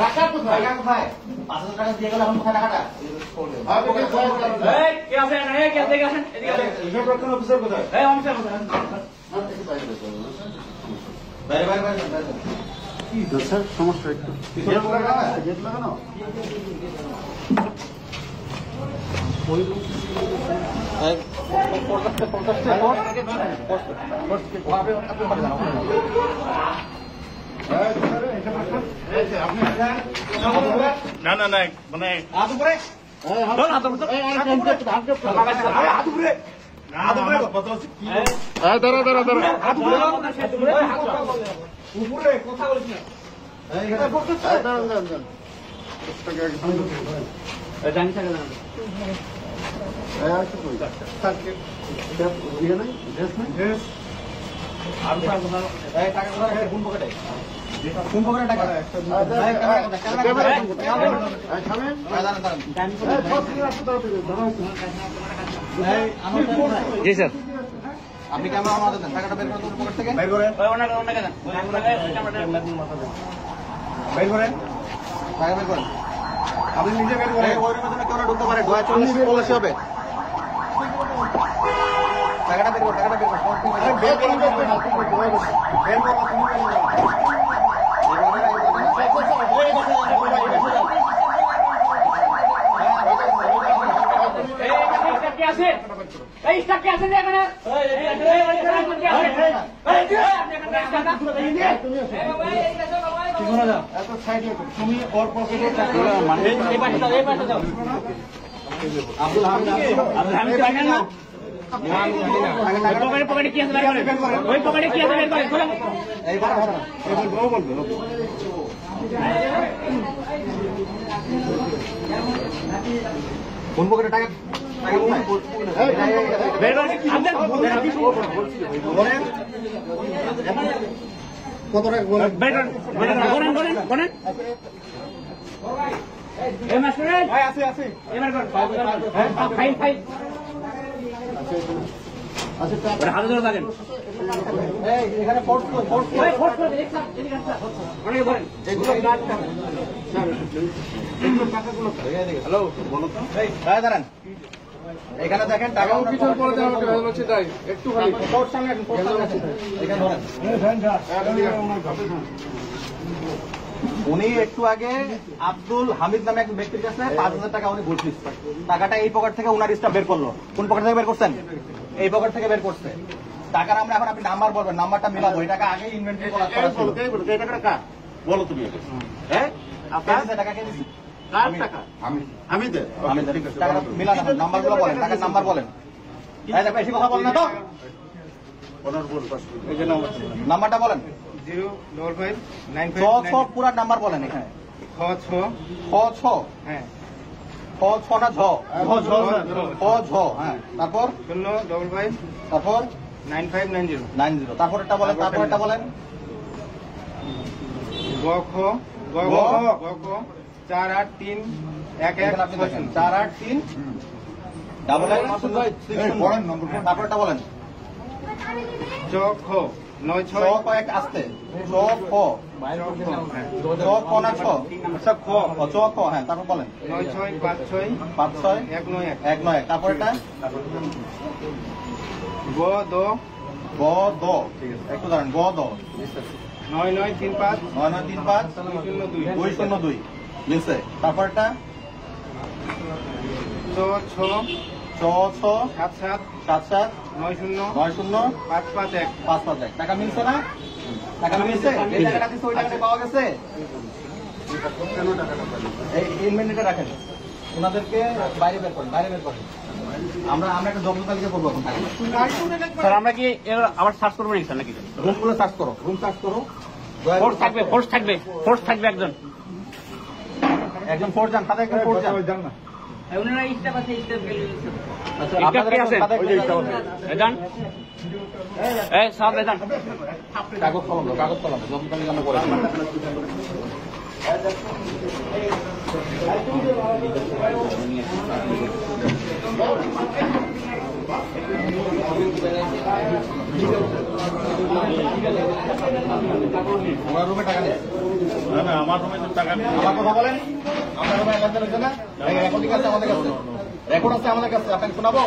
টাকা কোথায়? টাকা কোথায়? 5,000 টাকা দিয়ে গেল, এখন কোথায় টাকাটা? কে আছে এখানে? কে আছে? এদিকে আসেন, এদিকে আসেন। হিসাব রক্ষণ অফিসার কোথায়? অফিসার কোথায়? বাইরে বাইরে বাইরে বাইরে। কি স্যার সমস্যা একটু গেট লাগানো? গেট লাগানো না না না মানে হাত উপরে। উপরে কথা বলিস না। জানি থাকে না। টাকা কোথায়? কোন পকেটে? কোন পকেটে টাকা? জি স্যার। আপনি ক্যামেরা আমাদের দেন, টাকাটা বের করেন পকেট থেকে। বের করেন। ওনাকে দেন। বের করেন। টাকা বের করেন। আপনি নিজে বের করেন। ওই রুমের জন্য কেউ না ঢুকতে পারে। 240 হবে। টাকাটা বের কর, টাকাটা বের কর। বের করুন, বের করুন। বের করো, তুমি বের করো। কে আছে? এই স্টাফ কে আছে এখানে? এত সাইডে তুমি ওর পকেটে টাকা এই পাশে যাও, এই পাশে যাও। আব্দুল হামিদ জানেন না? পকেটে কি আছে বের করেন। ওই পকেটে কি আছে বের করেন। খোলেন। এইবার বলবে কোন পকেটে টাকা? বের করেন। কত টাকা বলেন? বের করেন। করেন। এই মাস্টার ভাই আছে আছে। এবার কর। ফাইল। আচ্ছা টাকা হাতে ধরে থাকেন। এই এখানে ফোর্স ফোর্স করে এদিকে আসা। অনেকে ধরেন। এগুলো টাকাগুলো হ্যালো বলো তো। এই ভাই দাঁড়ান। এখানে দেখেন টাকা পিছন পড়ে দেওয়া হচ্ছে তাই একটু খালি ফোর্স সামনে রাখুন, ফোর্স সামনে রাখুন। এখানে ধরেন। উনি একটু আগে আব্দুল হামিদ নামে এক ব্যক্তির কাছে 5,000 টাকা উনি ঘুষ নিচ্ছে। টাকাটা এই পকেট থেকে উনার স্টাফ বের করলো। কোন পকেট থেকে বের করছেন? এই পকেট থেকে বের করছে। টাকার আমরা এখন আপনি নাম্বার বলবেন, নাম্বারটা মিলাবো। এই টাকা আগে ইনভেন্টরি করা ছিল। এই টাকাটা কার বলো তুমি হ্যাঁ আপনার টাকা কে দিছি? কার টাকা আমি দে আমি ঠিক আছে, টাকাটা মিলান, এখন নাম্বারগুলো বলেন, টাকার নাম্বার বলেন। এই দেখো বেশি কথা বলেন না তো। ওনার বল পাস এই যে নাম্বারটা বলেন। 05595 পুরা নাম্বার বলেন এখানে। 6 খ ছ হ্যাঁ খ ছ না ঝ? খ ঝ হ্যাঁ। তারপর 055 তারপর 9590 90। তারপরটা বলেন, তারপরটা বলেন। গ খ 483 1160 483 ডাবল 8 তারপরটা বলেন। চ খ 96 ছ কয়েক আসতে ছ খ ছ খ না ছ? সব খ চ খ হ্যাঁ। তারপর বলেন 9656 5 6 191 1 9। তারপরটা গ দ গ দ। একটু দাঁড়ান। গ দ 9935 9935 202 মিলছে। তারপরটা চ ছ ছ ছ 77 77 90 90 551 551। টাকা মিলছে না? টাকা মিলছে? এই টাকাটা দিচ্ছে, ওই টাকাটা পাওয়া গেছে। এই ইনভেন্টরিটা রাখেন, ওনাদেরকে বাইরে বের করেন, বাইরে বের করেন। আমরা একটা জব্দ তালিকা করবো এখন। স্যার আমরা কি আবার সার্চ করবো নাকি স্যার নাকি? রুমগুলো সার্চ করো, রুম সার্চ করো। ফোর্স থাকবে একজন ফোর্স যান, তাদের একজন ফোর্স যান। ওনারা স্টাফ আছে, স্টাফ আচ্ছা, স্টাফ আপনাদের কে আছে? তাদের একজন স্টাফ আছে। যান। এই সাহেব যান। কাগজ কলম দাও, কাগজ কলম দাও, জব্দ তালিকা আমরা করে দিই। ওনার রুমে টাকা নেই। না না আমার রুমে তো টাকা নেই। আমার কথা বলেন, আপনার রুমে লেনদেন হচ্ছে না? রেকর্ডিং আছে আমাদের কাছে, রেকর্ড আছে আমাদের কাছে, আপনাকে শোনাবো।